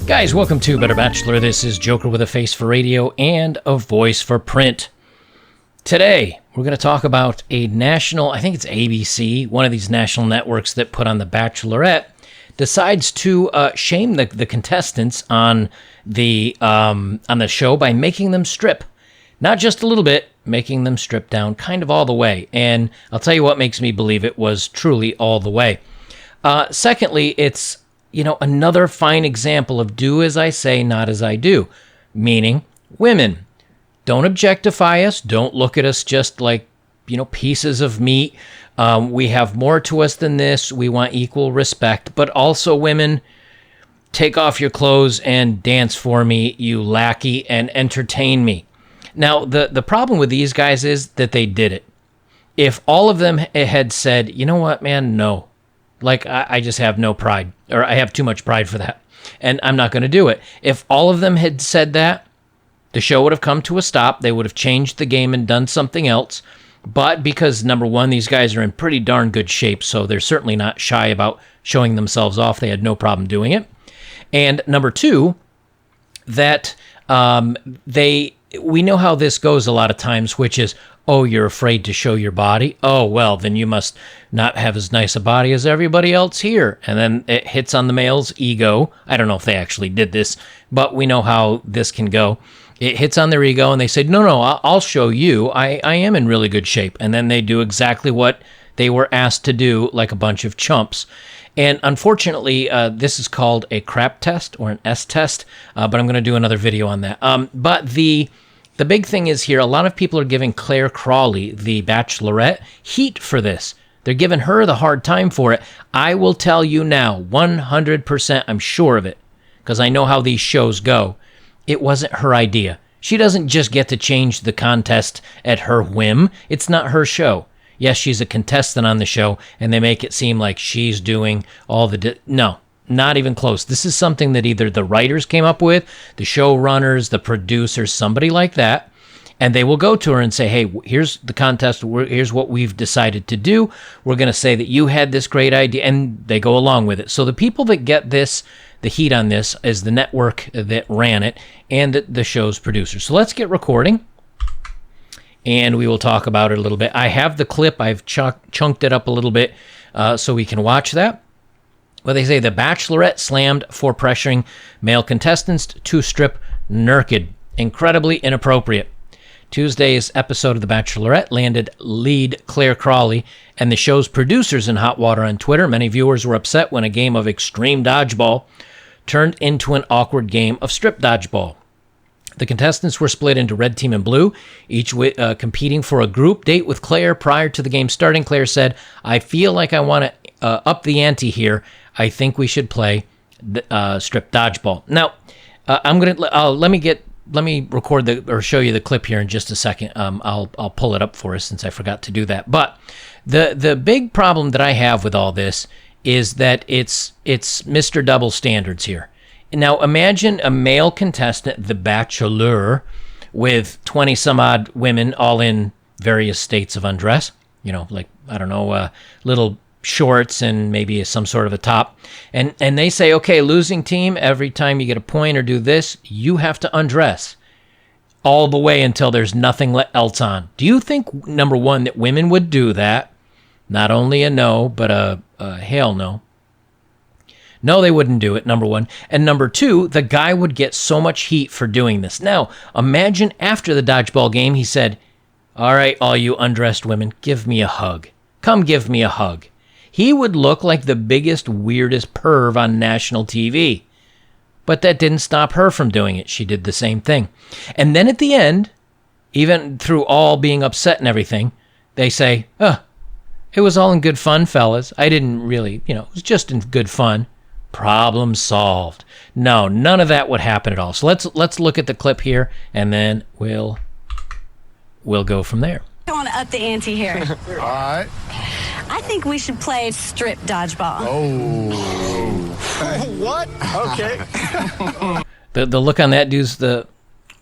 Guys, welcome to Better Bachelor. This is Joker with a face for radio and a voice for print. Today, we're going to talk about a national, I think it's ABC, one of these national networks that put on The Bachelorette, decides to shame the contestants on the show by making them strip. Not just a little bit, making them strip down kind of all the way. And I'll tell you what makes me believe it was truly all the way. Secondly, it's another fine example of do as I say, not as I do. Meaning, women, don't objectify us. Don't look at us just like, pieces of meat. We have more to us than this. We want equal respect. But also, women, take off your clothes and dance for me, you lackey, and entertain me. Now, the problem with these guys is that they did it. If all of them had said, you know what, man, no. Like, I just have no pride, or I have too much pride for that, and I'm not going to do it. If all of them had said that, the show would have come to a stop. They would have changed the game and done something else. But because, number one, these guys are in pretty darn good shape, so they're certainly not shy about showing themselves off. They had no problem doing it. And number two, that we know how this goes a lot of times, which is, oh, you're afraid to show your body? Oh, well, then you must not have as nice a body as everybody else here. And then it hits on the male's ego. I don't know if they actually did this, but we know how this can go. It hits on their ego, and they say, no, I'll show you. I am in really good shape. And then they do exactly what they were asked to do, like a bunch of chumps. And unfortunately, this is called a crap test or an S test, but I'm going to do another video on that. But the big thing is here, a lot of people are giving Claire Crawley, the Bachelorette, heat for this. They're giving her the hard time for it. I will tell you now, 100%, I'm sure of it, because I know how these shows go. It wasn't her idea. She doesn't just get to change the contest at her whim. It's not her show. Yes, she's a contestant on the show, and they make it seem like she's doing all the... No, not even close. This is something that either the writers came up with, the showrunners, the producers, somebody like that, and they will go to her and say, hey, here's the contest. Here's what we've decided to do. We're going to say that you had this great idea, and they go along with it. So the people that get this, the heat on this, is the network that ran it and the show's producers. So let's get recording, and we will talk about it a little bit. I have the clip. I've chunked it up a little bit so we can watch that. Well, they say the Bachelorette slammed for pressuring male contestants to strip naked. Incredibly inappropriate. Tuesday's episode of The Bachelorette landed lead Claire Crawley and the show's producers in hot water on Twitter. Many viewers were upset when a game of extreme dodgeball turned into an awkward game of strip dodgeball. The contestants were split into red team and blue, each competing for a group date with Claire. Prior to the game starting, Claire said, I feel like I want to up the ante here. I think we should play strip dodgeball. Now, let me record or show you the clip here in just a second. I'll pull it up for us since I forgot to do that. But the big problem that I have with all this is that it's Mr. Double Standards here. Now, imagine a male contestant, the Bachelor, with 20 some odd women all in various states of undress. Little shorts and maybe some sort of a top. And they say, okay, losing team, every time you get a point or do this, you have to undress all the way until there's nothing else on. Do you think, number one, that women would do that? Not only a no, but a hell no. No, they wouldn't do it, number one. And number two, the guy would get so much heat for doing this. Now, imagine after the dodgeball game, he said, all right, all you undressed women, give me a hug. Come give me a hug. He would look like the biggest, weirdest perv on national TV. But that didn't stop her from doing it. She did the same thing. And then at the end, even through all being upset and everything, they say, it was all in good fun, fellas. I didn't really, it was just in good fun. Problem solved. No, none of that would happen at all. So let's look at the clip here, and then we'll go from there. I want to up the ante here. All right. I think we should play strip dodgeball. Oh. What? Okay. The look on that dude's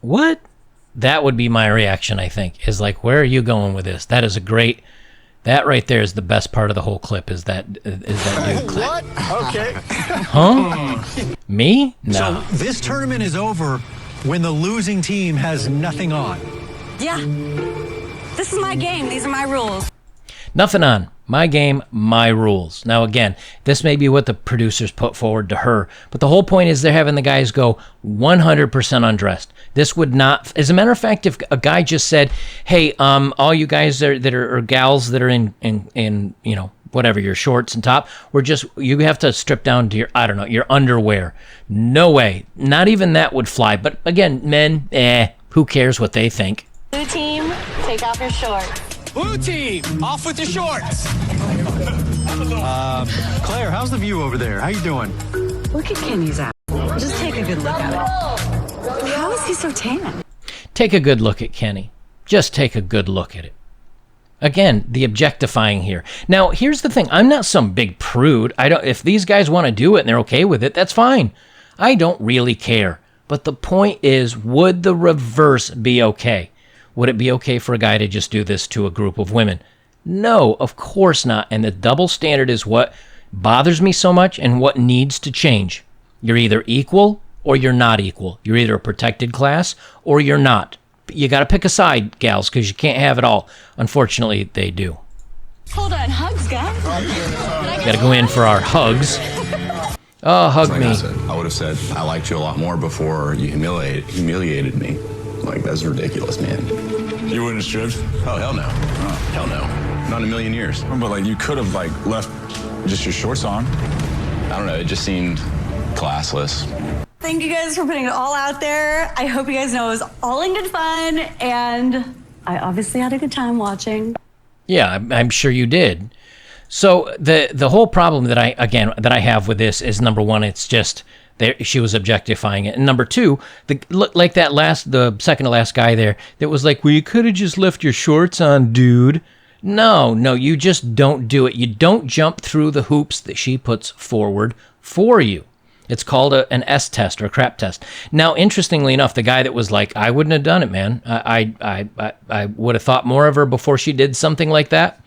what? That would be my reaction, I think, is like, where are you going with this? That is a great That right there is the best part of the whole clip. Is that dude clip? What? Okay. Huh? Me? No. So this tournament is over when the losing team has nothing on. Yeah. This is my game. These are my rules. Nothing on. My game, my rules. Now, again, this may be what the producers put forward to her, but the whole point is they're having the guys go 100% undressed. This would not, as a matter of fact, if a guy just said, hey, all you guys that are or gals that are in whatever, your shorts and top, you have to strip down to your underwear. No way. Not even that would fly. But again, men, who cares what they think? Blue team, take off your shorts. Blue team, off with your shorts. Claire, how's the view over there? How you doing? Look at Kenny's ass. Just take a good look at it. How is he so tan? Take a good look at Kenny. Just take a good look at it. Again, the objectifying here. Now, here's the thing. I'm not some big prude. If these guys want to do it and they're okay with it, that's fine. I don't really care. But the point is, would the reverse be okay? Would it be okay for a guy to just do this to a group of women? No, of course not. And the double standard is what bothers me so much and what needs to change. You're either equal or you're not equal. You're either a protected class or you're not. You got to pick a side, gals, because you can't have it all. Unfortunately, they do. Hold on, hugs, guys. Got to go in for our hugs. Oh, hug me. I would have said, I liked you a lot more before you humiliated me. Like, that's ridiculous, man. You wouldn't have stripped? Oh, hell no. Hell no. Not in a million years. But, like, you could have, like, left just your shorts on. I don't know. It just seemed classless. Thank you guys for putting it all out there. I hope you guys know it was all in good fun, and I obviously had a good time watching. Yeah, I'm sure you did. So the whole problem that I have with this is, number one, it's just she was objectifying it, and number two, the second to last guy there that was like, well, you could have just left your shorts on, dude. No, you just don't do it. You don't jump through the hoops that she puts forward for you. It's called an S test or a crap test. Now, interestingly enough, the guy that was like, I wouldn't have done it, man. I would have thought more of her before she did something like that.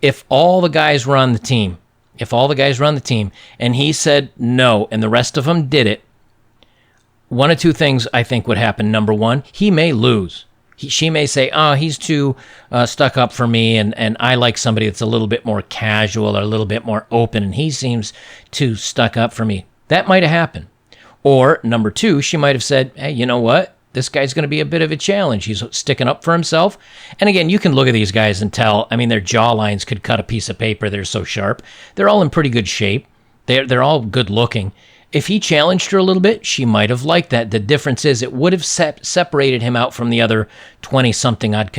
If all the guys were on the team, and he said no, and the rest of them did it, one of two things I think would happen. Number one, he may lose. She may say, oh, he's too stuck up for me, and I like somebody that's a little bit more casual or a little bit more open, and he seems too stuck up for me. That might have happened. Or, number two, she might have said, hey, you know what? This guy's going to be a bit of a challenge. He's sticking up for himself. And again, you can look at these guys and tell, I mean, their jawlines could cut a piece of paper. They're so sharp. They're all in pretty good shape. They're all good looking. If he challenged her a little bit, she might have liked that. The difference is it would have separated him out from the other 20-something odd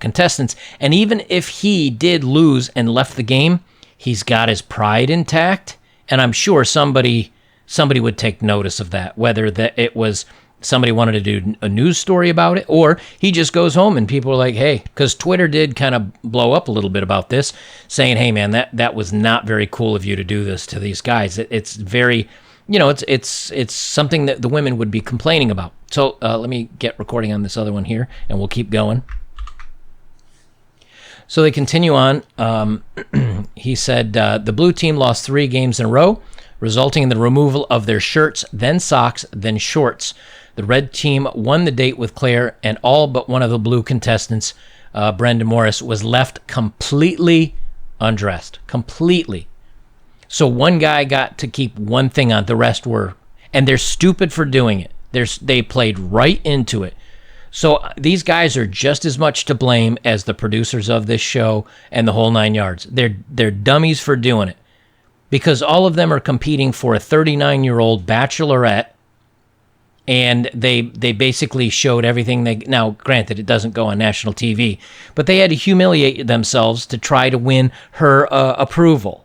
contestants. And even if he did lose and left the game, he's got his pride intact. And I'm sure somebody would take notice of that, whether that it was somebody wanted to do a news story about it, or he just goes home and people are like, hey, because Twitter did kind of blow up a little bit about this, saying, hey, man, that was not very cool of you to do this to these guys. It's very, it's something that the women would be complaining about. So let me get recording on this other one here, and we'll keep going. So they continue on. He said, the blue team lost 3 games in a row, resulting in the removal of their shirts, then socks, then shorts. The red team won the date with Claire, and all but one of the blue contestants, Brendan Morris, was left completely undressed. Completely. So one guy got to keep one thing on, the rest were, and they're stupid for doing it. They played right into it. So these guys are just as much to blame as the producers of this show and the whole 9 yards. They're dummies for doing it. Because all of them are competing for a 39-year-old bachelorette, and they basically showed everything now, granted, it doesn't go on national TV, but they had to humiliate themselves to try to win her approval.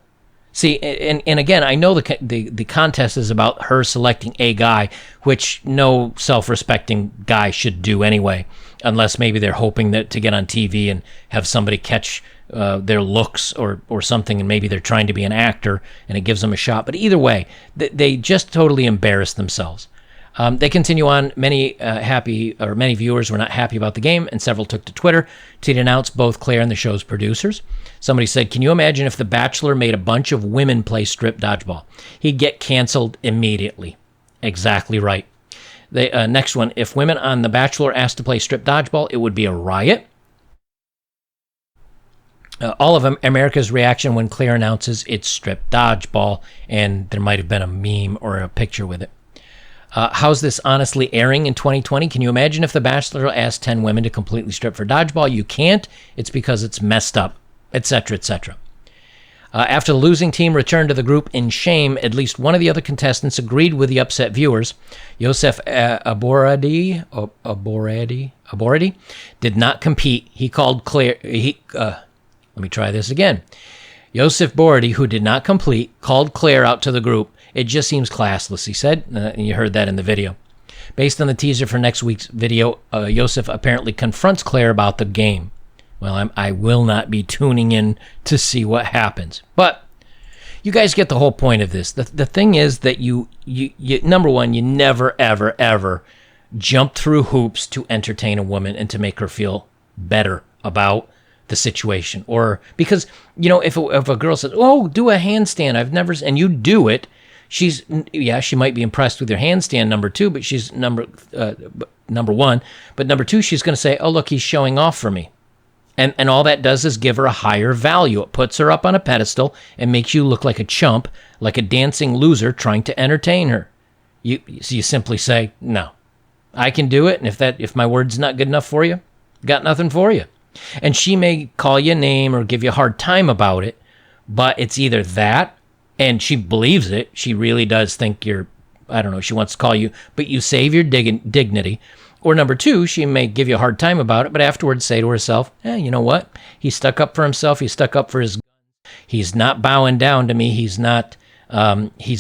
See, and again, I know the contest is about her selecting a guy, which no self-respecting guy should do anyway, unless maybe they're hoping to get on TV and have somebody catch their looks or something, and maybe they're trying to be an actor and it gives them a shot. But either way, they just totally embarrassed themselves. They continue on. Many viewers were not happy about the game, and several took to Twitter to denounce both Claire and the show's producers. Somebody said, "Can you imagine if The Bachelor made a bunch of women play strip dodgeball? He'd get canceled immediately." Exactly right. The next one: if women on The Bachelor asked to play strip dodgeball, it would be a riot. All of America's reaction when Claire announces it's strip dodgeball, and there might have been a meme or a picture with it. How's this honestly airing in 2020? Can you imagine if The Bachelor asked 10 women to completely strip for dodgeball? You can't. It's because it's messed up, etc., etc. After the losing team returned to the group in shame, at least one of the other contestants agreed with the upset viewers. Yosef Aboradi did not compete. He called Claire... let me try this again. Yosef Bordy, who did not complete, called Claire out to the group. "It just seems classless," he said, and you heard that in the video. Based on the teaser for next week's video, Yosef apparently confronts Claire about the game. Well, I will not be tuning in to see what happens. But you guys get the whole point of this. The thing is that you number one, you never, ever, ever jump through hoops to entertain a woman and to make her feel better about the situation. Or because, if a girl says, "Oh, do a handstand, I've never," and you do it, she might be impressed with your handstand number two, but she's number one. But number two, she's going to say, "Oh, look, he's showing off for me." And all that does is give her a higher value. It puts her up on a pedestal and makes you look like a chump, like a dancing loser trying to entertain her. You simply say, "No, I can do it. And if my word's not good enough for you, got nothing for you." And she may call you a name or give you a hard time about it, but it's either that, and she believes it. She really does think she wants to call you, but you save your dignity. Or number two, she may give you a hard time about it, but afterwards say to herself, "You know what? He stuck up for himself. He stuck up for his guns. He's not bowing down to me. He's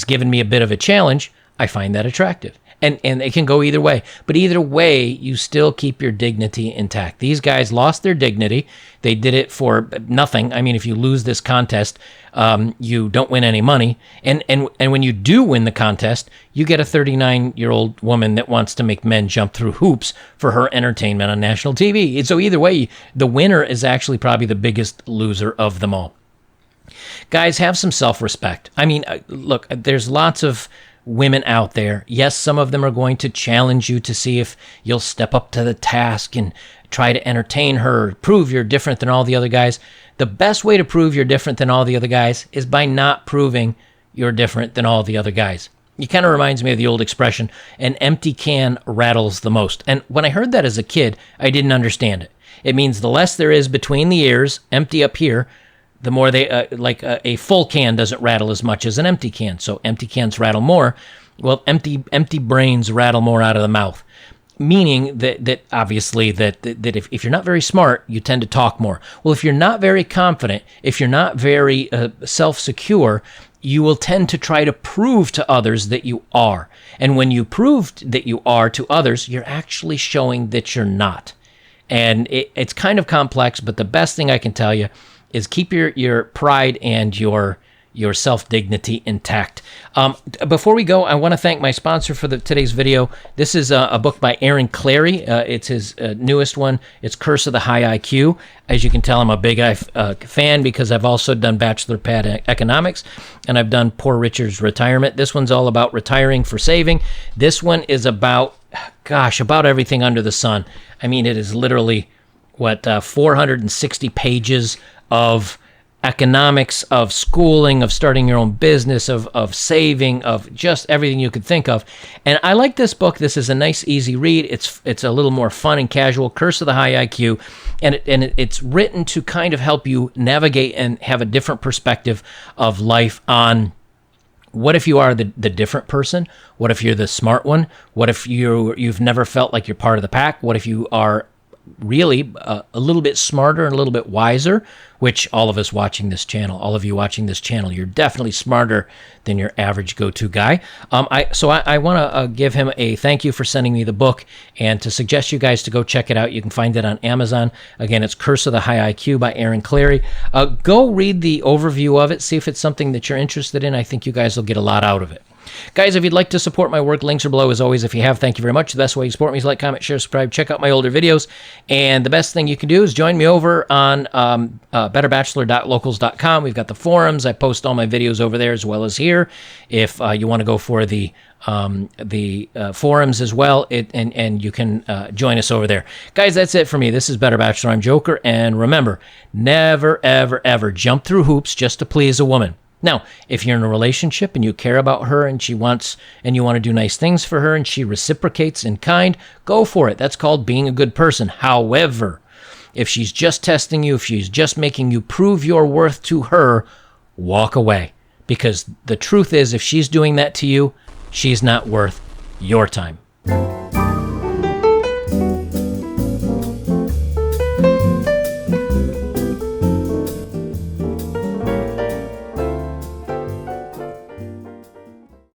given me a bit of a challenge. I find that attractive." And it can go either way. But either way, you still keep your dignity intact. These guys lost their dignity. They did it for nothing. I mean, if you lose this contest, you don't win any money. And when you do win the contest, you get a 39-year-old woman that wants to make men jump through hoops for her entertainment on national TV. So either way, the winner is actually probably the biggest loser of them all. Guys, have some self-respect. I mean, look, there's lots of women out there. Yes, some of them are going to challenge you to see if you'll step up to the task and try to entertain her, prove you're different than all the other guys. The best way to prove you're different than all the other guys is by not proving you're different than all the other guys. It kind of reminds me of the old expression, "an empty can rattles the most." And when I heard that as a kid, I didn't understand it. It means the less there is between the ears, empty up here, the more they, a full can doesn't rattle as much as an empty can. So empty cans rattle more. Well, empty brains rattle more out of the mouth. Meaning that obviously that if you're not very smart, you tend to talk more. Well, if you're not very confident, if you're not very self-secure, you will tend to try to prove to others that you are. And when you prove that you are to others, you're actually showing that you're not. And it's kind of complex, but the best thing I can tell you is keep your pride and your self-dignity intact. Before we go, I want to thank my sponsor for today's video. This is a book by Aaron Clarey. It's his newest one. It's Curse of the High IQ. As you can tell, I'm a big fan because I've also done Bachelor Pad Economics, and I've done Poor Richard's Retirement. This one's all about retiring for saving. This one is about everything under the sun. I mean, it is literally, 460 pages of economics, of schooling, of starting your own business, of saving, of just everything you could think of. And I like this book. This is a nice, easy read. It's a little more fun and casual. Curse of the High IQ. And it's written to kind of help you navigate and have a different perspective of life on what if you are the different person? What if you're the smart one? What if you've never felt like you're part of the pack? What if you are really a little bit smarter and a little bit wiser, which all of us watching this channel, all of you watching this channel, you're definitely smarter than your average go-to guy. I want to give him a thank you for sending me the book and to suggest you guys to go check it out. You can find it on Amazon. Again, it's Curse of the High IQ by Aaron Clarey. Go read the overview of it. See if it's something that you're interested in. I think you guys will get a lot out of it. Guys, if you'd like to support my work, links are below as always. If you have, thank you very much. The best way you support me is like, comment, share, subscribe, check out my older videos. And the best thing you can do is join me over on betterbachelor.locals.com. We've got the forums. I post all my videos over there as well as here. If you want to go for the forums as well, and you can join us over there. Guys, that's it for me. This is Better Bachelor. I'm Joker. And remember, never, ever, ever jump through hoops just to please a woman. Now, if you're in a relationship and you care about her and you want to do nice things for her and she reciprocates in kind, go for it. That's called being a good person. However, if she's just testing you, if she's just making you prove your worth to her, walk away. Because the truth is, if she's doing that to you, she's not worth your time.